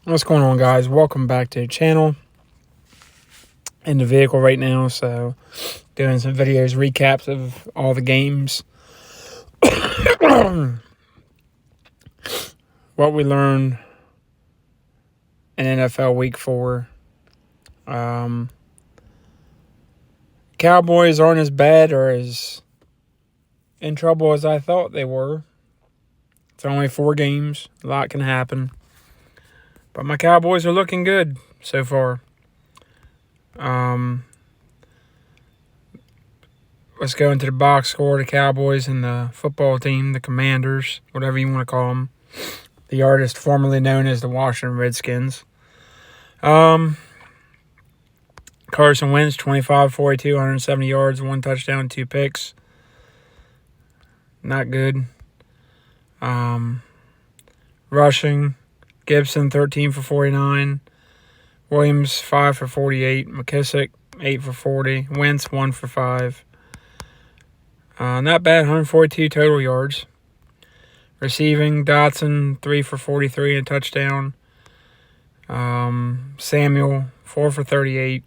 What's going on, guys? Welcome back to the channel. In the vehicle right now, so doing some videos, recaps of all the games. What we learned in NFL Week 4. Cowboys aren't as bad or as in trouble as I thought they were. It's only 4 games. A lot can happen. But my Cowboys are looking good so far. Let's go into the box score. The Cowboys and the football team, the Commanders, whatever you want to call them. The artist formerly known as the Washington Redskins. Carson Wentz, 25-42, 170 yards, 1 touchdown, 2 picks. Not good. Rushing, Gibson, 13 for 49. Williams, 5 for 48. McKissick, 8 for 40. Wentz, 1 for 5. Not bad, 142 total yards. Receiving, Dotson, 3 for 43 and a touchdown. Samuel, 4 for 38.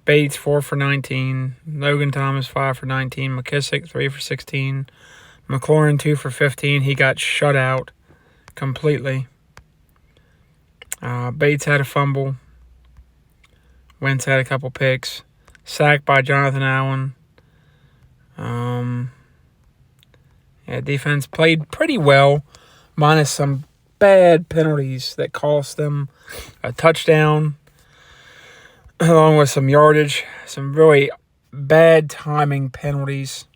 Bates, 4 for 19. Logan Thomas, 5 for 19. McKissick, 3 for 16. McLaurin, 2 for 15. He got shut out completely. Bates had a fumble. Wentz had a couple picks. Sacked by Jonathan Allen. Defense played pretty well, minus some bad penalties that cost them a touchdown, along with some yardage, some really bad timing penalties.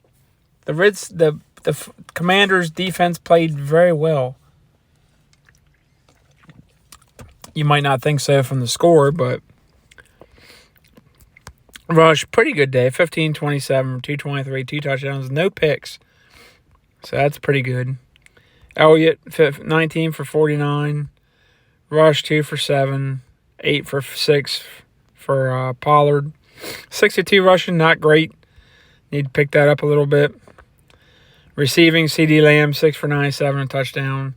The Commanders' defense played very well. You might not think so from the score, but Rush, pretty good day. 15-27, 223, 2 touchdowns, no picks. So that's pretty good. Elliott, 19 for 49. Rush, 2 for 7. 8 for 6 for Pollard. 62 rushing, not great. Need to pick that up a little bit. Receiving, C.D. Lamb, 6 for 97, a touchdown.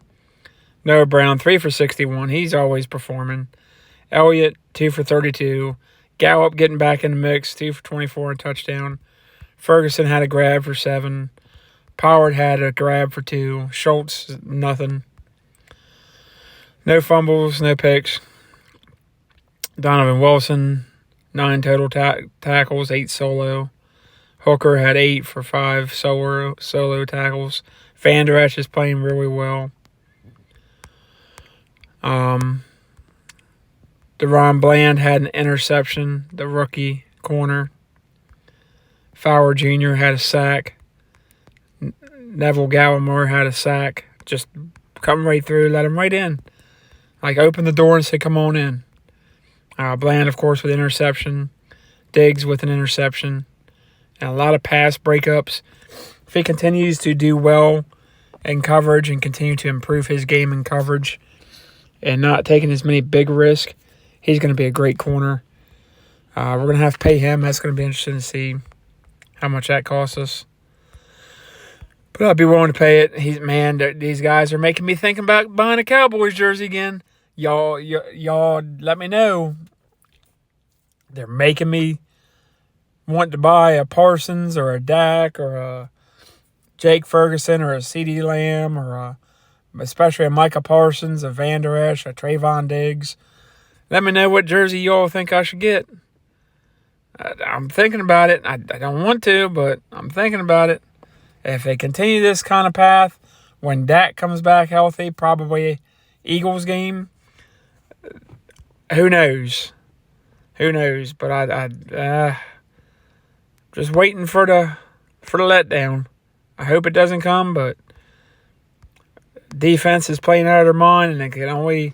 Noah Brown, 3 for 61. He's always performing. Elliott, 2 for 32. Gallup getting back in the mix, 2 for 24, a touchdown. Ferguson had a grab for 7. Pollard had a grab for 2. Schultz, nothing. No fumbles, no picks. Donovan Wilson, 9 total tackles, 8 solo. Hooker had 8 for 5 solo tackles. Van Der Esch is playing really well. DeRon Bland had an interception, the rookie corner. Fowler Jr. had a sack. Neville Gallimore had a sack. Just come right through, let him right in. Like, open the door and say, come on in. Bland, of course, with interception. Diggs with an interception. And a lot of pass breakups. If he continues to do well in coverage and continue to improve his game in coverage and not taking as many big risks, he's going to be a great corner. We're going to have to pay him. That's going to be interesting to see how much that costs us. But I'd be willing to pay it. These guys are making me think about buying a Cowboys jersey again. Y'all let me know. They're making me want to buy a Parsons or a Dak or a Jake Ferguson or a C.D. Lamb or especially a Micah Parsons, a Van Der Esch, a Trayvon Diggs. Let me know what jersey y'all think I should get. I'm thinking about it. I don't want to, but I'm thinking about it. If they continue this kind of path, when Dak comes back healthy, probably Eagles game, who knows? Who knows? But I just waiting for the letdown. I hope it doesn't come, but defense is playing out of their mind, and they can only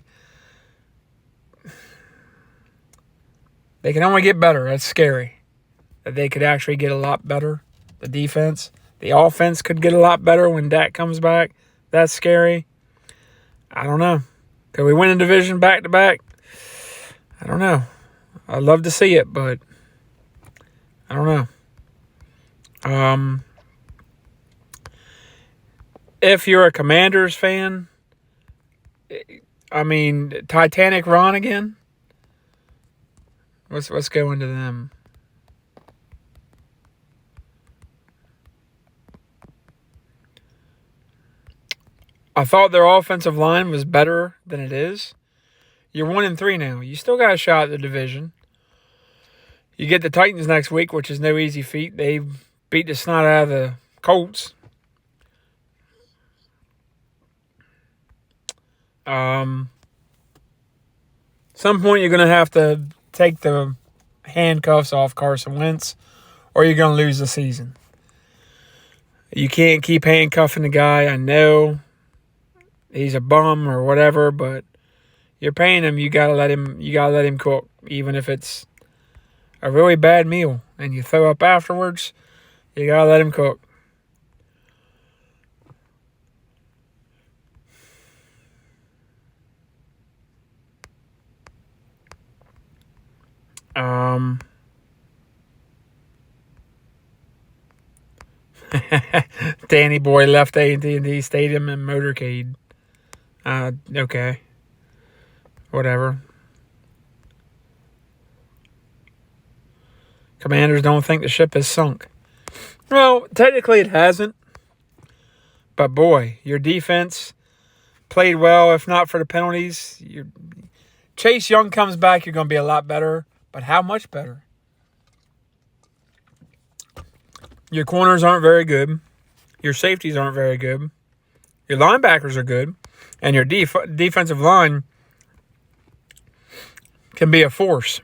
get better. That's scary. That they could actually get a lot better. The defense. The offense could get a lot better when Dak comes back. That's scary. I don't know. Could we win a division back-to-back? I don't know. I'd love to see it, but I don't know. If you're a Commanders fan, I mean, Titanic Ron again? Let's go into them. I thought their offensive line was better than it is. You're 1-3 now. You still got a shot at the division. You get the Titans next week, which is no easy feat. They beat the snot out of the Colts. Some point you're going to have to take the handcuffs off Carson Wentz, or you're going to lose the season. You can't keep handcuffing the guy. I know he's a bum or whatever, but you're paying him. You gotta let him cook, even if it's a really bad meal and you throw up afterwards. You gotta let him cook. Danny Boy left AT&T Stadium in motorcade. Okay. Whatever. Commanders don't think the ship has sunk. Well, technically it hasn't. But boy, your defense played well. If not for the penalties, Chase Young comes back, you're going to be a lot better. But how much better? Your corners aren't very good. Your safeties aren't very good. Your linebackers are good. And your defensive line can be a force.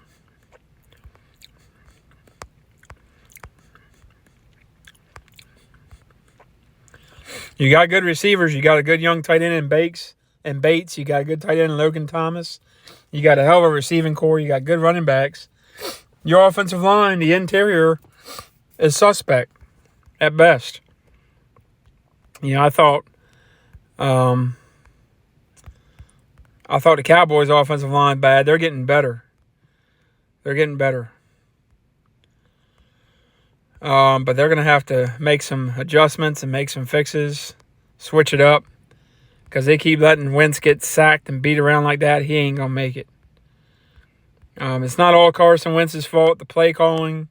You got good receivers. You got a good young tight end in Bates. You got a good tight end in Logan Thomas. You got a hell of a receiving core. You got good running backs. Your offensive line, the interior, is suspect at best. I thought the Cowboys' offensive line bad. They're getting better. But they're going to have to make some adjustments and make some fixes, switch it up, because they keep letting Wentz get sacked and beat around like that. He ain't going to make it. It's not all Carson Wentz's fault, the play calling.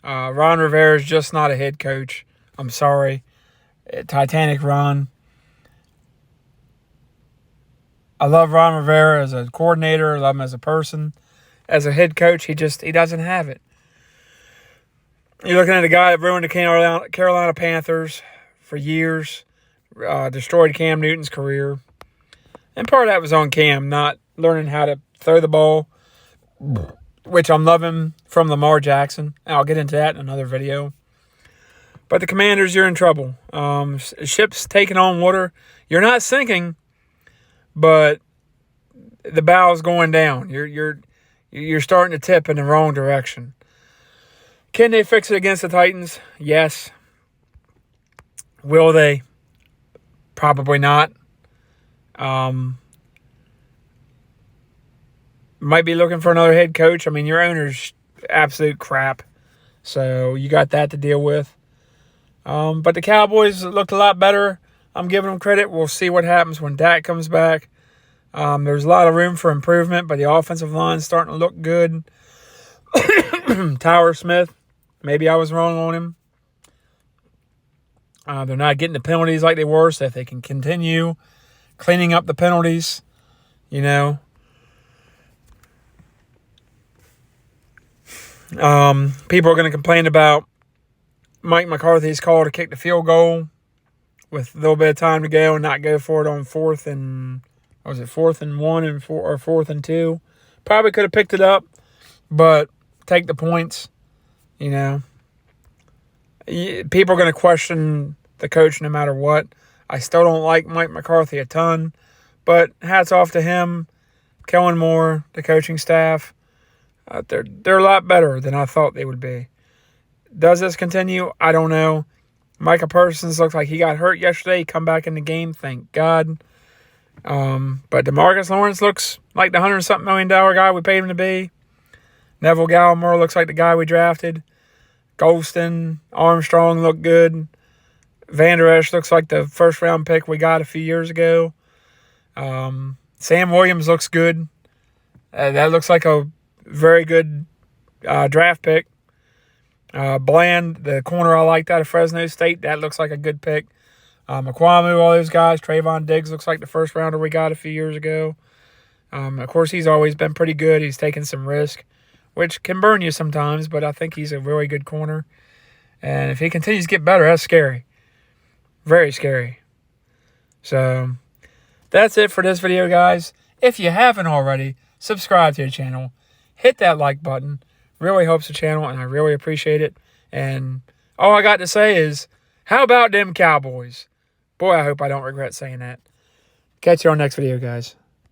Ron Rivera is just not a head coach. I'm sorry. Titanic Ron. I love Ron Rivera as a coordinator. I love him as a person. As a head coach, he doesn't have it. You're looking at a guy that ruined the Carolina Panthers for years, destroyed Cam Newton's career. And part of that was on Cam, not learning how to throw the ball, which I'm loving from Lamar Jackson. I'll get into that in another video. But the Commanders, you're in trouble. Ship's taking on water. You're not sinking, but the bow's going down. You're starting to tip in the wrong direction. Can they fix it against the Titans? Yes. Will they? Probably not. Might be looking for another head coach. I mean, your owner's absolute crap. So you got that to deal with. But the Cowboys looked a lot better. I'm giving them credit. We'll see what happens when Dak comes back. There's a lot of room for improvement, but the offensive line's starting to look good. Tyler Smith, maybe I was wrong on him. They're not getting the penalties like they were, so if they can continue cleaning up the penalties, people are going to complain about Mike McCarthy's call to kick the field goal with a little bit of time to go and not go for it on 4th and 1 or 4th and 2. Probably could have picked it up, but take the points. People are going to question the coach no matter what. I still don't like Mike McCarthy a ton, but hats off to him, Kellen Moore, the coaching staff. They're a lot better than I thought they would be. Does this continue? I don't know. Micah Parsons looks like he got hurt yesterday. He come back in the game, thank God. But DeMarcus Lawrence looks like the $100-something million guy we paid him to be. Neville Gallimore looks like the guy we drafted. Golston, Armstrong look good. Van Der Esch looks like the first-round pick we got a few years ago. Sam Williams looks good. That looks like a very good draft pick. Bland, the corner I liked out of Fresno State, that looks like a good pick. McQuamu, all those guys. Trayvon Diggs looks like the first rounder we got a few years ago. Of course, he's always been pretty good. He's taken some risk, which can burn you sometimes, but I think he's a really good corner. And if he continues to get better, that's scary. Very scary. So, that's it for this video, guys. If you haven't already, subscribe to the channel. Hit that like button. Really helps the channel, and I really appreciate it. And all I got to say is, how about them Cowboys? Boy, I hope I don't regret saying that. Catch you on next video, guys.